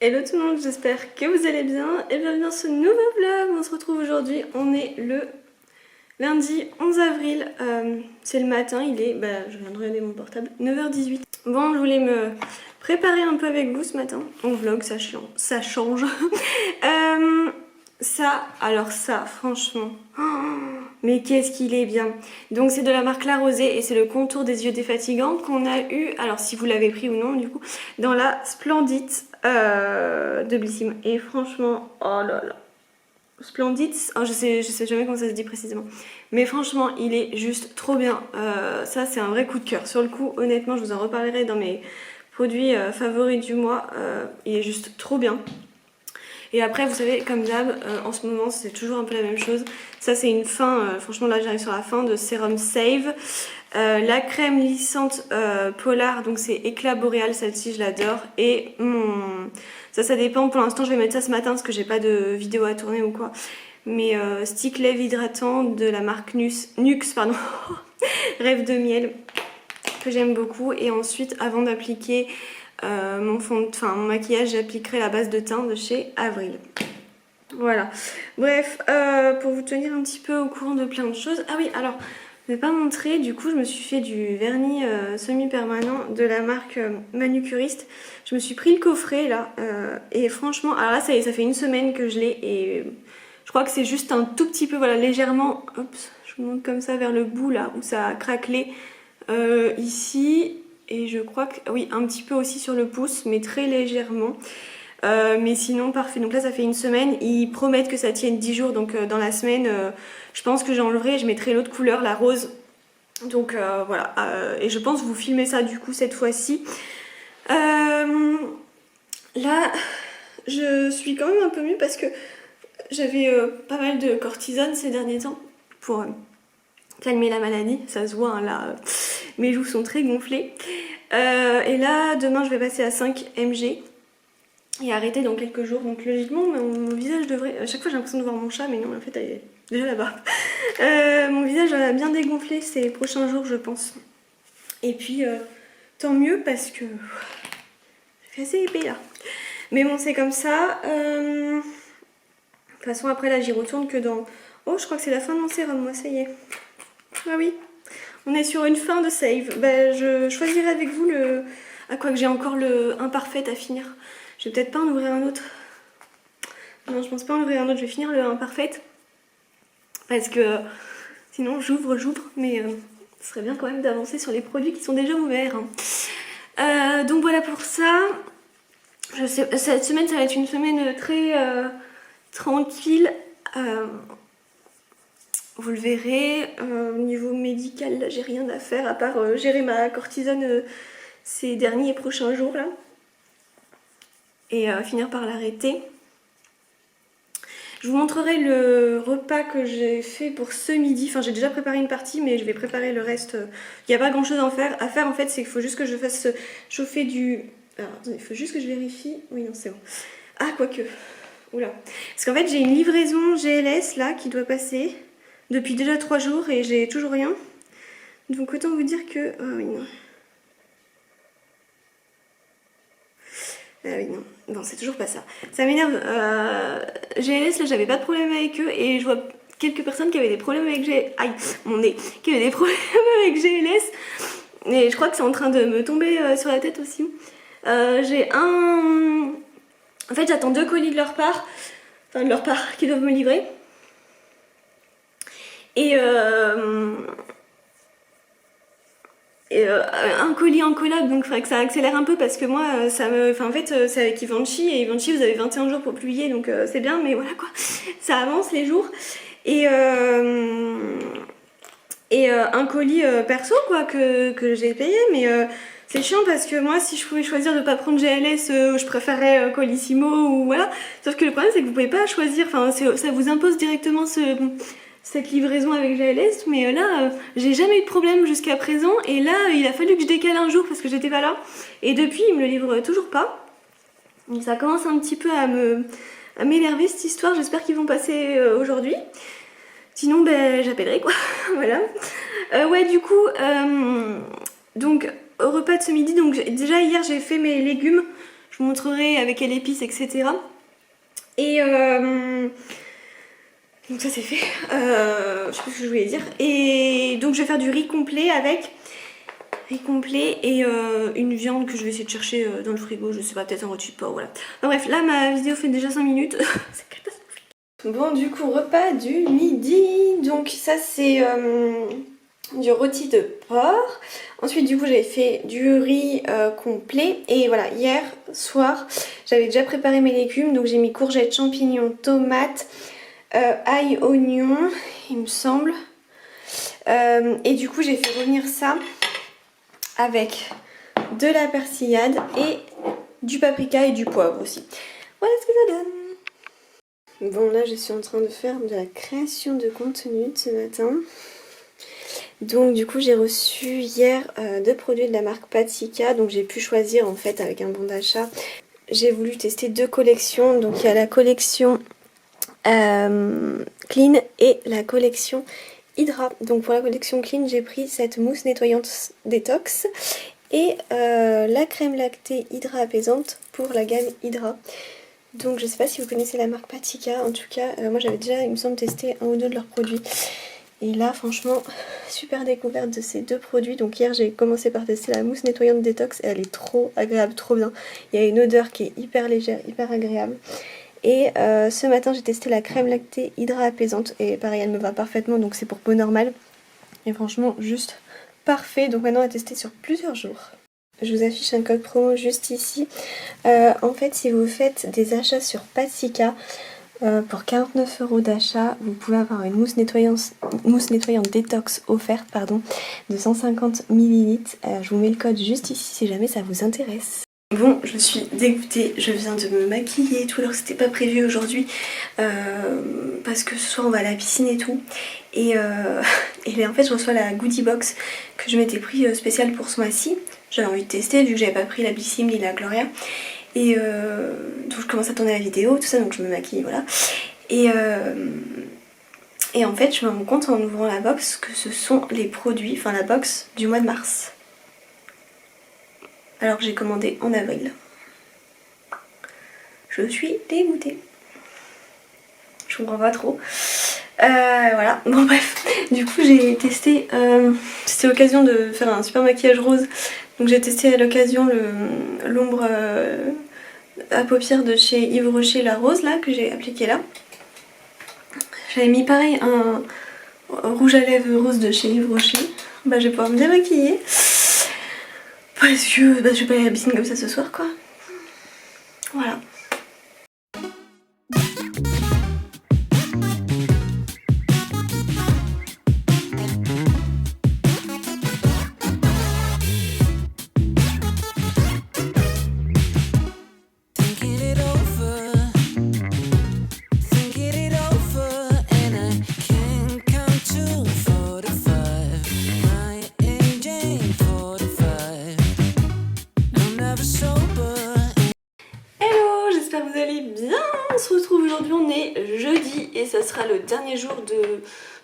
Hello tout le monde, j'espère que vous allez bien et bienvenue dans ce nouveau vlog. On se retrouve aujourd'hui, on est le lundi 11 avril, c'est le matin, il est, je viens de regarder mon portable, 9h18. Bon, je voulais me préparer un peu avec vous ce matin, on vlog, ça change. Ça, franchement, mais qu'est-ce qu'il est bien. Donc c'est de la marque La Rosée et c'est le contour des yeux défatigants qu'on a eu, alors si vous l'avez pris ou non du coup, dans la Splendide de Blissim. Et franchement, oh là là, Splendide, oh, je sais jamais comment ça se dit précisément. Mais franchement, il est juste trop bien. Ça c'est un vrai coup de cœur. Sur le coup, honnêtement, je vous en reparlerai dans mes produits favoris du mois. Il est juste trop bien. Et après, vous savez, comme d'hab, en ce moment, c'est toujours un peu la même chose. Ça, c'est une fin, franchement, là, j'arrive sur la fin de Sérum Save. La crème lissante Polar, donc c'est éclat boréal, celle-ci, je l'adore. Et ça dépend. Pour l'instant, je vais mettre ça ce matin parce que j'ai pas de vidéo à tourner ou quoi. Mais stick lèvres hydratant de la marque Nux, pardon. Rêve de miel, que j'aime beaucoup. Et ensuite, avant d'appliquer mon maquillage, j'appliquerai la base de teint de chez Avril. Voilà. Bref, pour vous tenir un petit peu au courant de plein de choses. Ah oui, alors, je ne vais pas montrer, du coup, je me suis fait du vernis semi-permanent de la marque Manucuriste. Je me suis pris le coffret là, et franchement, alors là, ça y est, ça fait une semaine que je l'ai, et je crois que c'est juste un tout petit peu, voilà, légèrement, hop, je vous montre comme ça vers le bout là, où ça a craquelé ici. Et je crois que, oui, un petit peu aussi sur le pouce, mais très légèrement. Mais sinon, parfait. Donc là, ça fait une semaine. Ils promettent que ça tienne 10 jours. Donc dans la semaine, je pense que j'enlèverai et je mettrai l'autre couleur, la rose. Donc voilà. Et je pense vous filmer ça du coup cette fois-ci. Là, je suis quand même un peu mieux parce que j'avais pas mal de cortisone ces derniers temps pour calmer la maladie. Ça se voit, hein, là. Mes joues sont très gonflées. Et là, demain, je vais passer à 5 mg et arrêter dans quelques jours. Donc logiquement, mon visage devrait... À chaque fois, j'ai l'impression de voir mon chat, mais non, en fait, elle est déjà là-bas. Mon visage va bien dégonfler ces prochains jours, je pense. Et puis, tant mieux parce que... c'est assez épais, là. Mais bon, c'est comme ça. De toute façon, après, là, j'y retourne que dans... Oh, je crois que c'est la fin de mon sérum, moi, ça y est. Ah oui. On est sur une fin de save. Je choisirai avec vous le... Ah, quoi que j'ai encore le imparfait à finir. Je vais peut-être pas en ouvrir un autre. Non, je pense pas en ouvrir un autre. Je vais finir le imparfait. Parce que sinon, j'ouvre. Mais ce serait bien quand même d'avancer sur les produits qui sont déjà ouverts. Donc voilà pour ça. Je sais, cette semaine, ça va être une semaine très tranquille. Vous le verrez, au niveau médical, là j'ai rien à faire à part gérer ma cortisone ces derniers et prochains jours là. Et finir par l'arrêter. Je vous montrerai le repas que j'ai fait pour ce midi. Enfin, j'ai déjà préparé une partie, mais je vais préparer le reste. Il n'y a pas grand chose à faire en fait, c'est qu'il faut juste que je fasse chauffer du... Alors attendez, il faut juste que je vérifie. Oui, non, c'est bon. Ah, quoique. Oula. Parce qu'en fait, j'ai une livraison GLS là qui doit passer depuis déjà 3 jours et j'ai toujours rien. Donc autant vous dire que... Oh oui, non. Ah oui, non. Non, c'est toujours pas ça. Ça m'énerve. GLS, là, j'avais pas de problème avec eux et je vois quelques personnes qui avaient des problèmes avec GLS. Aïe, mon nez. Qui avaient des problèmes avec GLS. Et je crois que c'est en train de me tomber sur la tête aussi. J'ai un... En fait, j'attends 2 colis de leur part. Enfin, de leur part, qui doivent me livrer. Et un colis en collab, donc il faudrait que ça accélère un peu parce que moi ça me... Enfin en fait c'est avec Givenchy et Givenchy vous avez 21 jours pour publier donc c'est bien mais voilà quoi, ça avance les jours. Et un colis perso quoi que j'ai payé mais c'est chiant parce que moi si je pouvais choisir de pas prendre GLS je préférerais Colissimo ou voilà. Sauf que le problème c'est que vous pouvez pas choisir, enfin ça vous impose directement cette livraison avec GLS, mais là j'ai jamais eu de problème jusqu'à présent et là il a fallu que je décale un jour parce que j'étais pas là et depuis il me le livre toujours pas. Donc ça commence un petit peu à m'énerver cette histoire, j'espère qu'ils vont passer aujourd'hui. Sinon j'appellerai quoi. Voilà. Ouais du coup donc au repas de ce midi, donc déjà hier j'ai fait mes légumes. Je vous montrerai avec quelle épice, etc. Et donc ça c'est fait. Je sais plus ce que je voulais dire. Et donc je vais faire du riz complet avec riz complet et une viande que je vais essayer de chercher dans le frigo. Je sais pas, peut-être un rôti de porc, voilà. Enfin, bref, là ma vidéo fait déjà 5 minutes. C'est catastrophique. Bon, du coup, repas du midi. Donc ça c'est du rôti de porc. Ensuite du coup j'avais fait du riz complet. Et voilà, hier soir j'avais déjà préparé mes légumes. Donc j'ai mis courgettes, champignons, tomates, ail, oignon, il me semble. Et du coup j'ai fait revenir ça avec de la persillade et du paprika et du poivre aussi. Voilà ce que ça donne. Bon, là je suis en train de faire de la création de contenu ce matin. Donc du coup j'ai reçu hier 2 produits de la marque Patika. Donc j'ai pu choisir en fait avec un bon d'achat. J'ai voulu tester 2 collections. Donc il y a la collection Clean et la collection Hydra. Donc pour la collection Clean j'ai pris cette mousse nettoyante détox et la crème lactée Hydra apaisante pour la gamme Hydra. Donc je sais pas si vous connaissez la marque Patika, en tout cas moi j'avais déjà il me semble testé 1 ou 2 de leurs produits. Et là franchement super découverte de ces 2 produits. Donc hier j'ai commencé par tester la mousse nettoyante détox et elle est trop agréable, trop bien. Il y a une odeur qui est hyper légère, hyper agréable. Et ce matin j'ai testé la crème lactée Hydra apaisante et pareil elle me va parfaitement, donc c'est pour peau normale. Et franchement juste parfait, donc maintenant à tester sur plusieurs jours. Je vous affiche un code promo juste ici. En fait si vous faites des achats sur Patika, pour 49 € d'achat, vous pouvez avoir une mousse nettoyante détox offerte de 150 ml. Je vous mets le code juste ici si jamais ça vous intéresse. Bon, je suis dégoûtée, je viens de me maquiller et tout, alors c'était pas prévu aujourd'hui parce que ce soir on va à la piscine et tout. Et en fait je reçois la goodie box que je m'étais pris spéciale pour ce mois-ci. J'avais envie de tester vu que j'avais pas pris la Blissim ni la Gloria. Et donc je commence à tourner la vidéo, tout ça, donc je me maquille, voilà. Et en fait je me rends compte en ouvrant la box que ce sont les produits, enfin la box du mois de mars. Alors que j'ai commandé en avril. Je suis dégoûtée. Je comprends pas trop. Voilà, bon bref. Du coup j'ai testé, c'était l'occasion de faire un super maquillage rose. Donc j'ai testé à l'occasion l'ombre à paupières de chez Yves Rocher, la rose là, que j'ai appliqué là. J'avais mis pareil un rouge à lèvres rose de chez Yves Rocher. Bah je vais pouvoir me démaquiller. Parce que je vais pas aller à la piscine comme ça ce soir quoi. Voilà. J'espère que vous allez bien. On se retrouve aujourd'hui, on est jeudi et ça sera le dernier jour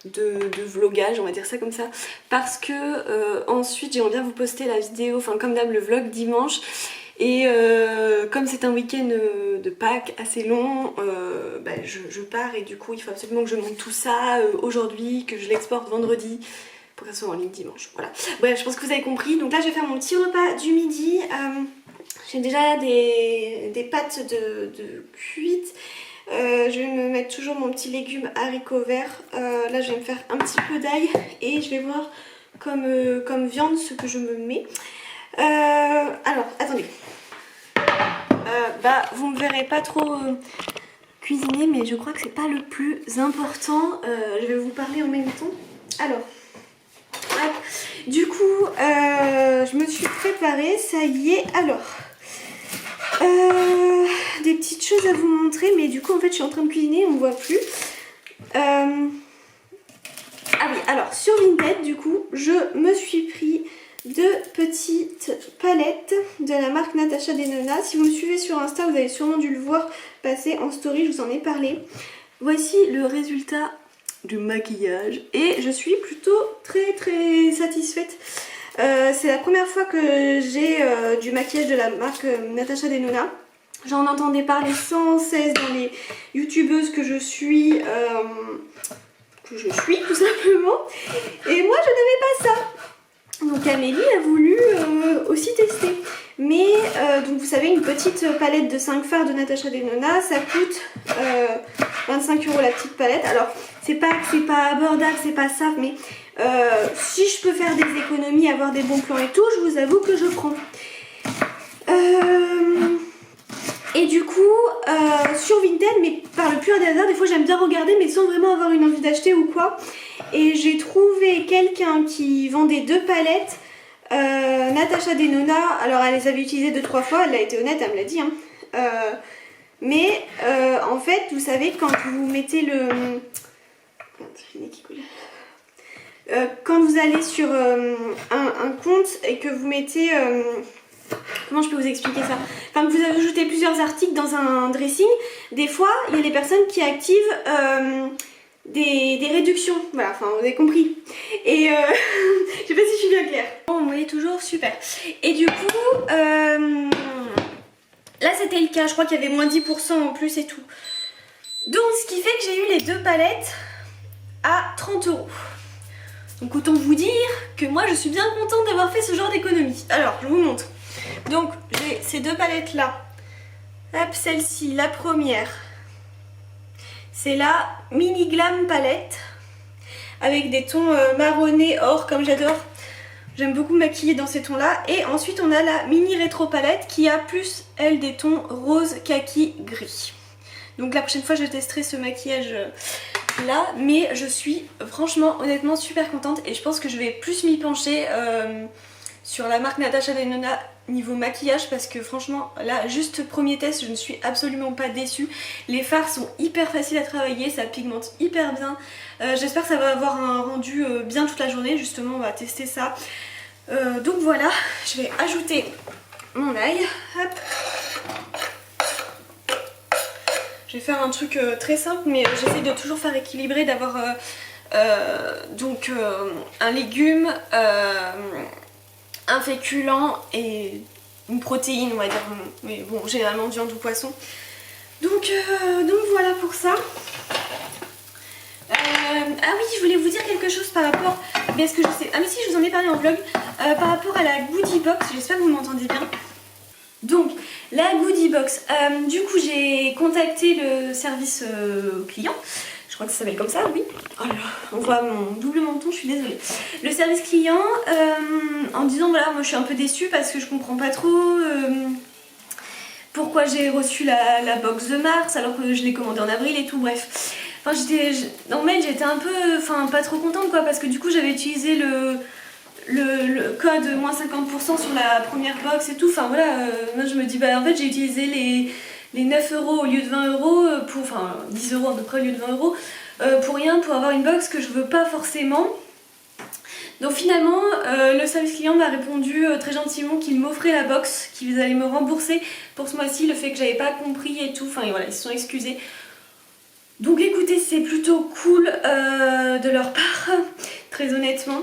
de vlogage, on va dire ça comme ça, parce que ensuite j'aimerais bien vous poster la vidéo, enfin comme d'hab le vlog dimanche. Et comme c'est un week-end de Pâques assez long, je pars et du coup il faut absolument que je monte tout ça aujourd'hui, que je l'exporte vendredi pour que ça soit en ligne dimanche. Voilà. Bref, je pense que vous avez compris. Donc là je vais faire mon petit repas du midi. J'ai déjà des pâtes de cuite. Je vais me mettre toujours mon petit légume haricots verts. Là je vais me faire un petit peu d'ail et je vais voir comme viande ce que je me mets. Alors attendez. Vous me verrez pas trop cuisiner, mais je crois que c'est pas le plus important. Je vais vous parler en même temps. Alors, hop. Du coup, je me suis préparée, ça y est. Alors, des petites choses à vous montrer, mais du coup, en fait, je suis en train de cuisiner, on ne voit plus. Ah oui, alors sur Vinted, du coup, je me suis pris 2 petites palettes de la marque Natacha Denona. Si vous me suivez sur Insta, vous avez sûrement dû le voir passer en story, je vous en ai parlé. Voici le résultat du maquillage et je suis plutôt très satisfaite. C'est la première fois que j'ai du maquillage de la marque Natacha Denona. J'en entendais parler sans cesse dans les youtubeuses que je suis tout simplement. Et moi je n'avais pas ça. Donc Amélie a voulu aussi tester. Mais donc vous savez, une petite palette de 5 fards de Natasha Denona, ça coûte 25 € la petite palette. Alors c'est pas que c'est pas abordable, c'est pas ça, mais si je peux faire des économies, avoir des bons plans et tout, je vous avoue que je prends. Et du coup, sur Vinted, mais par le pur hasard, des fois j'aime bien regarder mais sans vraiment avoir une envie d'acheter ou quoi. Et j'ai trouvé quelqu'un qui vendait 2 palettes, Natasha Denona. Alors elle les avait utilisées 2-3 fois, elle a été honnête, elle me l'a dit. Hein. Mais en fait, vous savez, quand vous mettez le... quand vous allez sur un compte et que vous mettez... comment je peux vous expliquer ça? Enfin, que vous ajoutez plusieurs articles dans un dressing, des fois, il y a des personnes qui activent des réductions. Voilà, enfin, vous avez compris. Et je sais pas si je suis bien claire. Bon, vous voyez toujours, super. Et du coup, là, c'était le cas. Je crois qu'il y avait moins 10% en plus et tout. Donc, ce qui fait que j'ai eu les 2 palettes à 30 €. Donc, autant vous dire que moi, je suis bien contente d'avoir fait ce genre d'économie. Alors, je vous montre. Donc j'ai ces 2 palettes là. Hop, celle-ci, la première, c'est la Mini Glam palette avec des tons marronnés or comme j'adore. J'aime beaucoup me maquiller dans ces tons là. Et ensuite on a la Mini Rétro palette qui a plus elle des tons rose, kaki, gris. Donc la prochaine fois je testerai ce maquillage là. Mais je suis franchement honnêtement super contente. Et je pense que je vais plus m'y pencher sur la marque Natasha Denona niveau maquillage, parce que franchement là juste premier test, je ne suis absolument pas déçue. Les fards sont hyper faciles à travailler, ça pigmente hyper bien. J'espère que ça va avoir un rendu bien toute la journée. Justement on va tester ça. Donc voilà, je vais ajouter mon ail. Hop. Je vais faire un truc très simple, mais j'essaie de toujours faire équilibré, d'avoir donc un légume, un féculent et une protéine, on va dire, mais bon, généralement viande ou poisson. Donc voilà pour ça. Ah oui, je voulais vous dire quelque chose par rapport, mais est-ce que je sais, ah mais si, je vous en ai parlé en vlog, par rapport à la goodie box. J'espère que vous m'entendez bien. Donc la goodie box, du coup j'ai contacté le service client. Je crois que ça s'appelle comme ça, oui. Oh là là, on voit mon double menton, je suis désolée. Le service client, en disant voilà, moi je suis un peu déçue parce que je comprends pas trop pourquoi j'ai reçu la box de mars alors que je l'ai commandée en avril et tout, bref. Enfin, dans le mail j'étais un peu, enfin pas trop contente quoi, parce que du coup j'avais utilisé le code moins 50% sur la première box et tout. Enfin voilà, moi je me dis bah en fait j'ai utilisé les 9 € au lieu de 20 €, pour, enfin 10 € à peu près au lieu de 20 €, pour rien, pour avoir une box que je veux pas forcément. Donc finalement le service client m'a répondu très gentiment qu'il m'offrait la box, qu'ils allaient me rembourser pour ce mois-ci le fait que j'avais pas compris et tout. Enfin et voilà, ils se sont excusés. Donc écoutez, c'est plutôt cool de leur part, très honnêtement.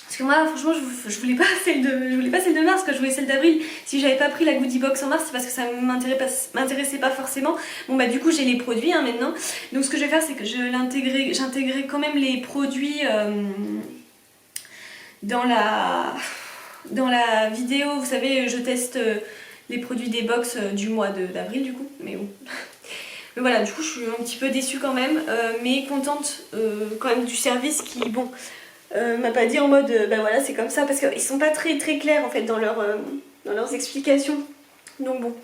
Parce que moi franchement je voulais pas celle de mars, je voulais celle d'avril. Si j'avais pas pris la goodie box en mars, c'est parce que ça m'intéressait pas forcément. Bon bah du coup j'ai les produits hein, maintenant. Donc ce que je vais faire, c'est que j'intégrerai quand même les produits dans la vidéo. Vous savez, je teste les produits des box du mois d'avril du coup. Mais bon. Mais voilà, du coup je suis un petit peu déçue quand même, mais contente quand même du service qui, bon, m'a pas dit en mode bah voilà c'est comme ça, parce qu'ils sont pas très clairs en fait dans leurs explications. Donc bon.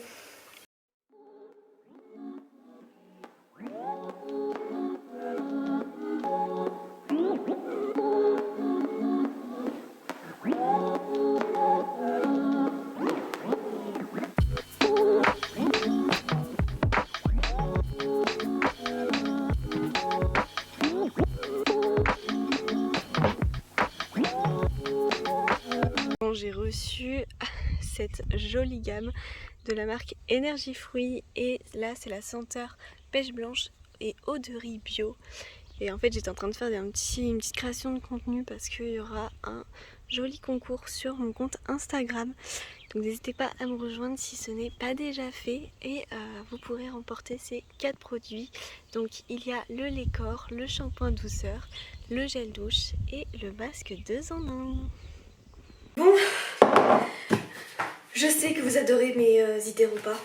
J'ai reçu cette jolie gamme de la marque Énergie Fruits, et là c'est la senteur pêche blanche et eau de riz bio. Et en fait j'étais en train de faire une petite création de contenu parce qu'il y aura un joli concours sur mon compte Instagram. Donc n'hésitez pas à me rejoindre si ce n'est pas déjà fait et vous pourrez remporter ces 4 produits. Donc il y a le lait corps, le shampoing douceur, le gel douche et le masque 2 en 1. Bon, je sais que vous adorez mes idées repas.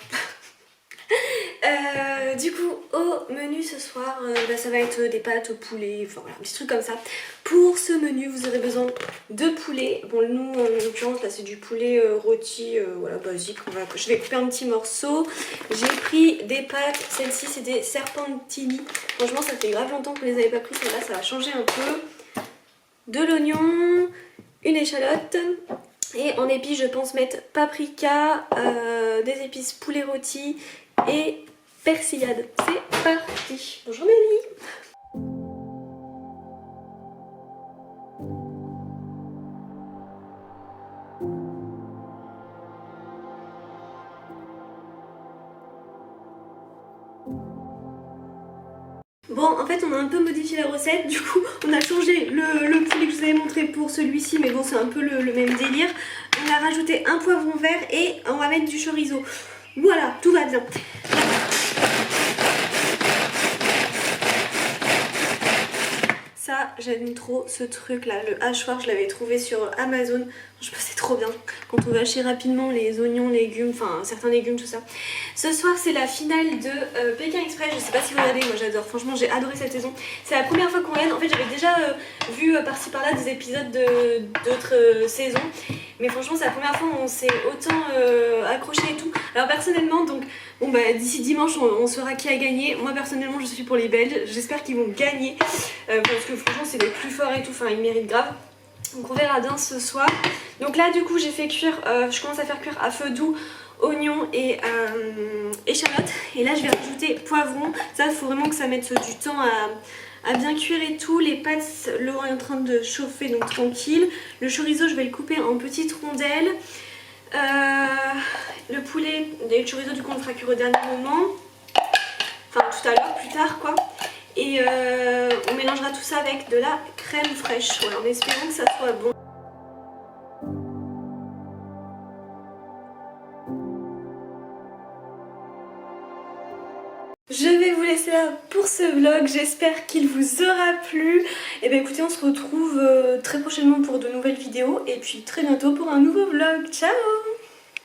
Du coup, au menu ce soir, ça va être des pâtes au poulet, enfin voilà, un petit truc comme ça. Pour ce menu, vous aurez besoin de poulet. Bon, nous, en l'occurrence, là, c'est du poulet rôti, voilà, basique. Voilà, je vais couper un petit morceau. J'ai pris des pâtes, celles-ci, c'est des serpentini. Franchement, ça fait grave longtemps que je les avais pas pris, celle-là, ça va changer un peu. De l'oignon, une échalote. Et en épices, je pense mettre paprika, des épices poulet rôti et persillade. C'est parti. Bonjour Mélie. Bon, en fait on a un peu modifié la recette, du coup on a changé le poulet que je vous avais montré pour celui-ci, mais bon c'est un peu le même délire. On a rajouté un poivron vert et on va mettre du chorizo. Voilà, tout va bien. Ça, j'aime trop ce truc là, le hachoir, je l'avais trouvé sur Amazon. Franchement, c'est trop bien quand on veut hacher rapidement les oignons, légumes, enfin certains légumes, tout ça. Ce soir, c'est la finale de Pékin Express. Je sais pas si vous regardez, moi j'adore. Franchement, j'ai adoré cette saison. C'est la première fois qu'on regarde. En fait, j'avais déjà vu par-ci par-là des épisodes d'autres saisons. Mais franchement, c'est la première fois où on s'est autant accroché et tout. Alors personnellement, donc, bon bah d'ici dimanche, on saura qui a gagné. Moi personnellement, je suis pour les Belges. J'espère qu'ils vont gagner parce que franchement, c'est les plus forts et tout. Enfin, ils méritent grave. Donc on verra bien ce soir. Donc là, du coup, j'ai fait cuire. Je commence à faire cuire à feu doux oignons et échalotes. Et là, je vais rajouter poivron. Ça, il faut vraiment que ça mette du temps à bien cuire et tout. Les pâtes, l'eau est en train de chauffer, donc tranquille. Le chorizo, je vais le couper en petites rondelles. Le poulet, le chorizo, du coup, on le fera cuire au dernier moment. Enfin, tout à l'heure, plus tard, quoi. Et on mélangera tout ça avec de la crème fraîche, voilà, en espérant que ça soit bon. Je vais vous laisser là pour ce vlog, j'espère qu'il vous aura plu. Et bien écoutez, on se retrouve très prochainement pour de nouvelles vidéos et puis très bientôt pour un nouveau vlog. Ciao!